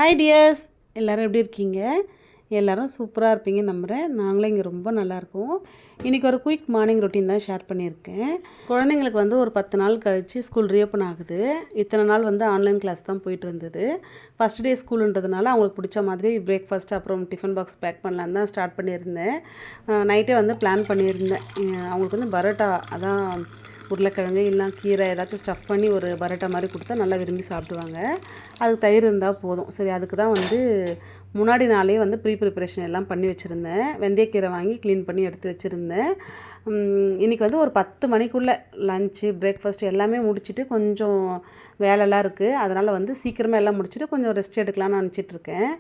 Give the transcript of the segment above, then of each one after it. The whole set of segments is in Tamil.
ஹாய் டியர்ஸ், எல்லோரும் எப்படி இருக்கீங்க? எல்லோரும் சூப்பராக இருப்பீங்க நம்புகிறேன். நாங்களும் இங்கே ரொம்ப நல்லாயிருக்கோம். இன்றைக்கி ஒரு குயிக் மார்னிங் ரொட்டீன் தான் ஷேர் பண்ணியிருக்கேன். குழந்தைங்களுக்கு வந்து ஒரு 10 நாள் கழித்து ஸ்கூல் ரீஓப்பன் ஆகுது. இத்தனை நாள் வந்து ஆன்லைன் கிளாஸ் தான் போயிட்டு இருந்தது. ஃபஸ்ட் டே ஸ்கூலுன்றதுனால அவங்களுக்கு பிடிச்ச மாதிரி பிரேக்ஃபாஸ்ட் அப்புறம் டிஃபன் பாக்ஸ் பேக் பண்ணலான்னு தான் ஸ்டார்ட் பண்ணியிருந்தேன். நைட்டே வந்து பிளான் பண்ணியிருந்தேன். அவங்களுக்கு வந்து பரோட்டா, அதான் உருளைக்கிழங்கு இல்லை கீரை ஏதாச்சும் ஸ்டஃப் பண்ணி ஒரு பரோட்டா மாதிரி கொடுத்தா நல்லா விரும்பி சாப்பிடுவாங்க. அதுக்கு தயிர் இருந்தால் போதும். சரி, அதுக்கு தான் வந்து முன்னாடி நாளே வந்து ப்ரிப்பரேஷன் எல்லாம் பண்ணி வச்சுருந்தேன். வெந்தயக்கீரை வாங்கி க்ளீன் பண்ணி எடுத்து வச்சுருந்தேன். இன்றைக்கி வந்து ஒரு 10 மணிக்குள்ளே லஞ்சு பிரேக்ஃபாஸ்ட் எல்லாமே முடிச்சுட்டு கொஞ்சம் வேலைலாம் இருக்குது. அதனால் வந்து சீக்கிரமாக எல்லாம் முடிச்சுட்டு கொஞ்சம் ரெஸ்ட் எடுக்கலாம்னு நினச்சிட்ருக்கேன்.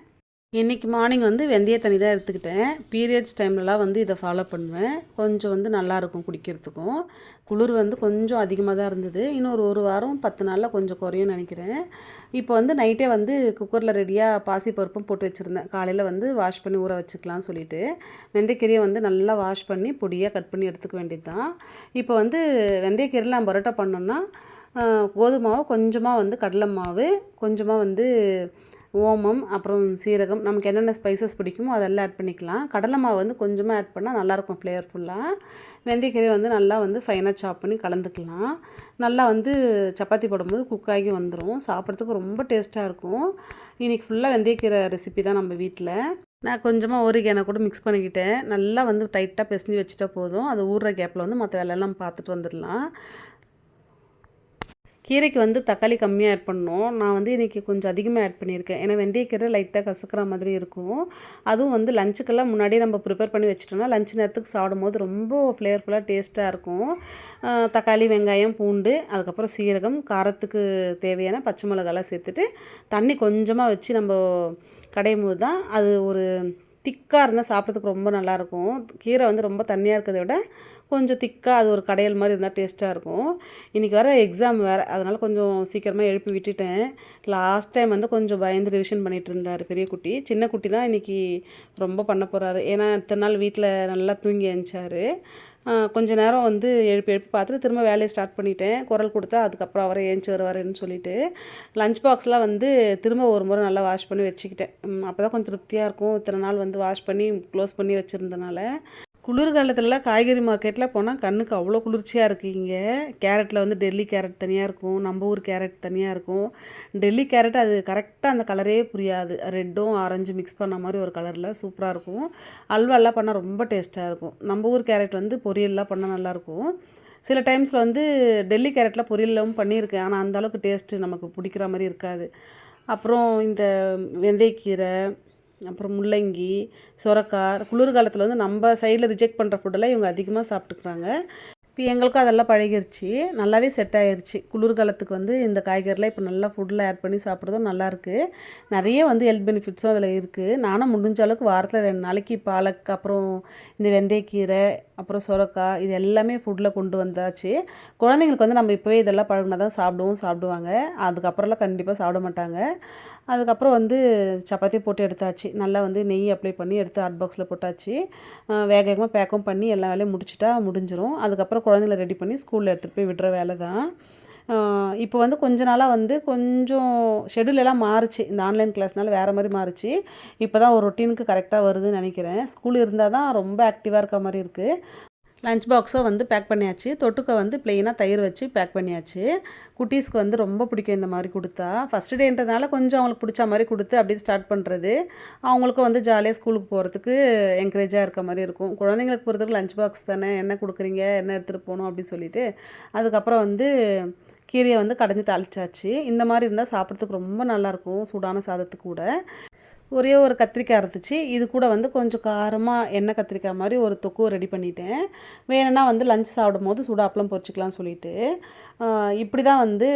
இன்றைக்கி மார்னிங் வந்து வெந்தய தண்ணி தான் எடுத்துக்கிட்டேன். பீரியட்ஸ் டைம்லலாம் வந்து இதை ஃபாலோ பண்ணுவேன். கொஞ்சம் வந்து நல்லாயிருக்கும் குடிக்கிறதுக்கும். குளிர் வந்து கொஞ்சம் அதிகமாக தான் இருந்தது. இன்னும் ஒரு வாரம் 10 நாளில் கொஞ்சம் குறையும்னு நினைக்கிறேன். இப்போ வந்து நைட்டே வந்து குக்கரில் ரெடியாக பாசிப்பருப்பும் போட்டு வச்சுருந்தேன். காலையில் வந்து வாஷ் பண்ணி ஊற வச்சுக்கலாம்னு சொல்லிவிட்டு வெந்தயக்கீரையை வந்து நல்லா வாஷ் பண்ணி பொடியாக கட் பண்ணி எடுத்துக்க வேண்டியது தான். இப்போ வந்து வெந்தயக்கீரையில் நான் பரோட்டா பண்ணோன்னா கோதுமை மாவு, கொஞ்சமாக வந்து கடலை மாவு, கொஞ்சமாக வந்து ஓமம், அப்புறம் சீரகம், நமக்கு என்னென்ன ஸ்பைசஸ் பிடிக்குமோ அதெல்லாம் ஆட் பண்ணிக்கலாம். கடலை மாவு வந்து கொஞ்சமாக ஆட் பண்ணால் நல்லாயிருக்கும் ஃப்ளேவர்ஃபுல்லாக. வெந்தயக்கீரை வந்து நல்லா வந்து ஃபைனாக சாப் பண்ணி கலந்துக்கலாம். நல்லா வந்து சப்பாத்தி போடும்போது குக் ஆகி வந்துடும். சாப்பிட்றதுக்கு ரொம்ப டேஸ்ட்டாக இருக்கும். இன்றைக்கி ஃபுல்லாக வெந்தயக்கீரை ரெசிபி தான் நம்ம வீட்டில். நான் கொஞ்சமாக ஓரிகானோ கூட மிக்ஸ் பண்ணிக்கிட்டேன். நல்லா வந்து டைட்டாக பிசைஞ்சு வச்சுட்டா போதும். அது ஊறுற கேப்பில் வந்து மற்ற வேலையெல்லாம் பார்த்துட்டு வந்துடலாம். கீரைக்கு வந்து தக்காளி கம்மியாக ஆட் பண்ணணும். நான் வந்து இன்றைக்கி கொஞ்சம் அதிகமாக ஆட் பண்ணியிருக்கேன். ஏன்னா வெந்தயக்கீரை லைட்டாக கசக்கிற மாதிரி இருக்கும். அதுவும் வந்து லஞ்சுக்கெல்லாம் முன்னாடியே நம்ம ப்ரிப்பேர் பண்ணி வச்சிட்டோம்னா லஞ்ச் நேரத்துக்கு சாப்பிடும்போது ரொம்ப ஃப்ளேவர்ஃபுல்லாக டேஸ்ட்டாக இருக்கும். தக்காளி, வெங்காயம், பூண்டு, அதுக்கப்புறம் சீரகம், காரத்துக்கு தேவையான பச்சை மிளகாலாம் சேர்த்துட்டு தண்ணி கொஞ்சமாக வச்சு நம்ம கடையும் போது தான் அது ஒரு திக்காக இருந்தால் சாப்பிட்றதுக்கு ரொம்ப நல்லாயிருக்கும். கீரை வந்து ரொம்ப தண்ணியாக இருக்கிறத விட கொஞ்சம் திக்காக அது ஒரு கடையல் மாதிரி இருந்தால் டேஸ்ட்டாக இருக்கும். இன்றைக்கி வேறு எக்ஸாம் வேறு, அதனால் கொஞ்சம் சீக்கிரமாக எழுப்பி விட்டுட்டேன். லாஸ்ட் டைம் வந்து கொஞ்சம் பயந்து ரிவிஷன் பண்ணிகிட்டு இருந்தார் பெரிய குட்டி. சின்ன குட்டி தான் இன்றைக்கி ரொம்ப பண்ண போகிறாரு. ஏன்னா இத்தனை நாள் வீட்டில் நல்லா தூங்கி எழுந்தார். கொஞ்சம் நேரம் வந்து எழுப்பி பார்த்துட்டு திரும்ப வேலையை ஸ்டார்ட் பண்ணிட்டேன். குரல் கொடுத்தா அதுக்கப்புறம் அவரை ஏஞ்சி வருவாருன்னு சொல்லிவிட்டு லஞ்ச் பாக்ஸ்லாம் வந்து திரும்ப ஒரு முறை நல்லா வாஷ் பண்ணி வச்சுக்கிட்டேன். அப்போ தான் கொஞ்சம் திருப்தியாக இருக்கும். இத்தனை நாள் வந்து வாஷ் பண்ணி க்ளோஸ் பண்ணி வச்சுருந்தனால. குளிர்காலத்துலலாம் காய்கறி மார்க்கெட்டில் போனால் கண்ணுக்கு அவ்வளோ குளிர்ச்சியாக இருக்குது. இங்கே கேரட்டில் வந்து டெல்லி கேரட் தனியாக இருக்கும், நம்ம ஊர் கேரட் தனியாக இருக்கும். டெல்லி கேரட் அது கரெக்டாக அந்த கலரே புரியாது. ரெட்டும் ஆரஞ்சு மிக்ஸ் பண்ண மாதிரி ஒரு கலரில் சூப்பராக இருக்கும். அல்வாலாம் பண்ணால் ரொம்ப டேஸ்ட்டாக இருக்கும். நம்ம ஊர் கேரட் வந்து பொரியல்லாம் பண்ணால் நல்லாயிருக்கும். சில டைம்ஸில் வந்து டெல்லி கேரட்டில் பொரியலும் பண்ணியிருக்கேன். ஆனால் அந்தளவுக்கு டேஸ்ட்டு நமக்கு பிடிக்கிற மாதிரி இருக்காது. அப்புறம் இந்த வெந்தயக்கீரை, அப்புறம் முள்ளங்கி, சொரக்காய், குளிர்காலத்தில் வந்து நம்ம சைடில் ரிஜெக்ட் பண்ணுற ஃபுட்டெல்லாம் இவங்க அதிகமாக சாப்பிட்டுக்கிறாங்க. இப்போ எங்களுக்கும் அதெல்லாம் பழகிருச்சு, நல்லாவே செட் ஆகிருச்சு. குளிர்காலத்துக்கு வந்து இந்த காய்கறிலாம் இப்போ நல்லா ஃபுட்டில் ஆட் பண்ணி சாப்பிட்றதும் நல்லாயிருக்கு. நிறைய வந்து ஹெல்த் பெனிஃபிட்ஸும் அதில் இருக்குது. நானும் முடிஞ்ச அளவுக்கு வாரத்தில் 2 நாளைக்கு பாலக், அப்புறம் இந்த வெந்தயக்கீரை, அப்புறம் சொரக்காய், இது எல்லாமே ஃபுட்டில் கொண்டு வந்தாச்சு. குழந்தைங்களுக்கு வந்து நம்ம இப்போவே இதெல்லாம் பழகினா தான் சாப்பிடுவாங்க. அதுக்கப்புறம்லாம் கண்டிப்பாக சாப்பிட மாட்டாங்க. அதுக்கப்புறம் வந்து சப்பாத்தி போட்டு எடுத்தாச்சு. நல்லா வந்து நெய் அப்ளை பண்ணி எடுத்து ஹாட் பாக்ஸில் போட்டாச்சு. வேகமாக பேக்கும் பண்ணி எல்லா வேலையும் முடிஞ்சிடும். அதுக்கப்புறம் குழந்தைங்கள ரெடி பண்ணி ஸ்கூலில் எடுத்துகிட்டு போய் விடுற வேலை தான். இப்போ வந்து கொஞ்ச நாளாக வந்து கொஞ்சம் ஷெடியூல் எல்லாம் மாறுச்சு. இந்த ஆன்லைன் கிளாஸ்னால வேறு மாதிரி மாறுச்சு. இப்போ தான் ஒரு ரொட்டீனுக்கு கரெக்டாக வருதுன்னு நினைக்கிறேன். ஸ்கூல் இருந்தால் தான் ரொம்ப ஆக்டிவாக இருக்க மாதிரி இருக்குது. லஞ்ச் பாக்ஸும் வந்து பேக் பண்ணியாச்சு. தொட்டுக்க வந்து ப்ளெயினாக தயிர் வச்சு பேக் பண்ணியாச்சு. குட்டீஸ்க்கு வந்து ரொம்ப பிடிக்கும் இந்த மாதிரி கொடுத்தா. ஃபஸ்ட்டு டேன்றதுனால கொஞ்சம் அவங்களுக்கு பிடிச்ச மாதிரி கொடுத்து அப்படியே ஸ்டார்ட் பண்ணுறது. அவங்களுக்கும் வந்து ஜாலியாக ஸ்கூலுக்கு போகிறதுக்கு என்கரேஜாக இருக்க மாதிரி இருக்கும். குழந்தைங்களுக்கு போகிறதுக்கு லஞ்ச் பாக்ஸ் தானே, என்ன கொடுக்குறீங்க, என்ன எடுத்துகிட்டு போகணும் அப்படின்னு சொல்லிட்டு அதுக்கப்புறம் வந்து கீரையை வந்து கடைஞ்சி தாளிச்சாச்சு. இந்த மாதிரி இருந்தால் சாப்பிட்றதுக்கு ரொம்ப நல்லாயிருக்கும் சூடான சாதத்துக்கு கூட. ஒரே ஒரு கத்திரிக்காய் இருந்துச்சு. இது கூட வந்து கொஞ்சம் காரமாக எண்ணெய் கத்திரிக்காய் மாதிரி ஒரு தொக்கு ரெடி பண்ணிட்டேன். வேணும்னா வந்து லஞ்ச் சாப்பிடும்போது சூடாக அப்பளம் பொரிச்சிக்கலாம்னு சொல்லிட்டு இப்படி தான் வந்து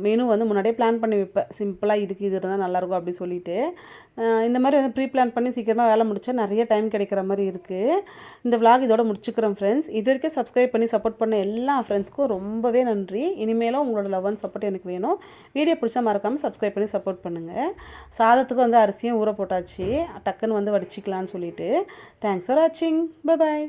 மெனு வந்து முன்னாடியே பிளான் பண்ணி வைப்பேன். சிம்பிளாக இதுக்கு இது இருந்தால் நல்லாயிருக்கும் அப்படின்னு சொல்லிட்டு இந்த மாதிரி வந்து ப்ரீ பிளான் பண்ணி சீக்கிரமாக வேலை முடித்தா நிறைய டைம் கிடைக்கிற மாதிரி இருக்குது. இந்த விலாக் இதோட முடிச்சுக்கிறேன் ஃப்ரெண்ட்ஸ். இது வரைக்கும் சப்ஸ்கிரைப் பண்ணி சப்போர்ட் பண்ண எல்லா ஃப்ரெண்ட்ஸ்க்கும் ரொம்பவே நன்றி. இனிமேலும் உங்களோட லவ் அண்ட் சப்போர்ட் எனக்கு வேணும். வீடியோ பிடிச்சா மறக்காமல் சப்ஸ்கிரைப் பண்ணி சப்போர்ட் பண்ணுங்கள். சாதத்துக்கு வந்து அரிசியும் ஊற போட்டாச்சு. டக்குன்னு வந்து வடிச்சிக்கலான்னு சொல்லிட்டு தேங்க்ஸ் ஃபார் வாட்சிங். Bye bye.